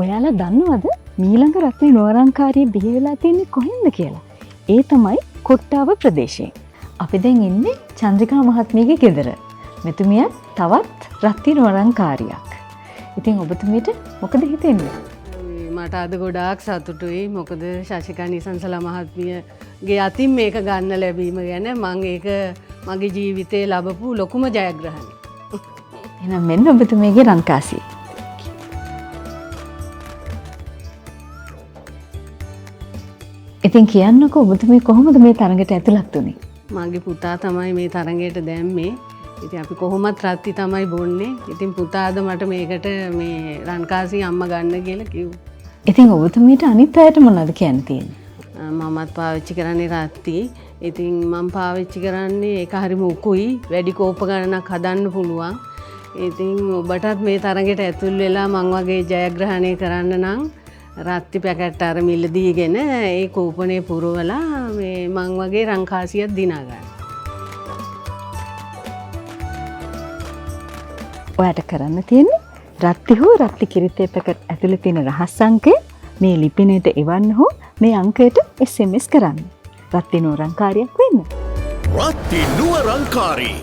ඔයාලා දන්නවද මීළඟ රත්නේ නුවරංකාරිය බිහි වෙලා තියෙන්නේ කොහෙන්ද කියලා? ඒ තමයි කොට්ටාව ප්‍රදේශයෙන්. අපි දැන් ඉන්නේ චන්ද්‍රිකා මහත්මියගේ ගෙදර. මෙතුමිය තවත් රත්ති නුවරංකාරියක්. ඉතින් ඔබතුමීට මොකද හිතෙන්නේ? මට අද ගොඩාක් සතුටුයි. මොකද ශශිකා නිසංසලා මහත්මියගේ අතින් මේක ගන්න ලැබීම ගැන මම ඒක මගේ ජීවිතේ ලැබපු ලොකුම ජයග්‍රහණයක්. එහෙනම් මෙන්න ඔබතුමීගේ රන්කාසිය. ඉතින් කියන්නකෝ ඔබතුමී කොහොමද මේ තරඟට ඇතුළත් වුනේ? මගේ පුතා තමයි මේ තරඟයට දැම්මේ. ඉතින් අපි කොහොමත් රත්ති තමයි බොන්නේ. ඉතින් පුතාද මට මේකට මේ රන්කාසි අම්මා ගන්න කියලා කිව්වා. ඉතින් ඔබතුමීට අනිත් අයට මොනවද කියන්න තියෙන්නේ? මමත් පාවිච්චි කරන්නේ රත්ති. ඉතින් මම පාවිච්චි කරන්නේ ඒක හරිම උකුයි. වැඩි කෝප ගණනක් හදන්න පුළුවන්. ඉතින් ඔබටත් මේ තරඟයට ඇතුල් වෙලා මං වගේ ජයග්‍රහණය කරන්න නම් රත්ති පැකට් අර මිලදීගෙන ඒ කූපනේ පුරවලා මේ මං වගේ රංකාසියක් දිනා ගන්න. ඔයාට කරන්න තියෙන්නේ රත්ති හෝ රත්ති කිරිතේ පැකට් ඇතුලේ තියෙන රහස් අංකය මේ ලිපිනයට එවන්න හෝ මේ අංකයට SMS කරන්න. රත්ති නුවරංකාරියක් වෙන්න. රත්ති නුවරංකාරී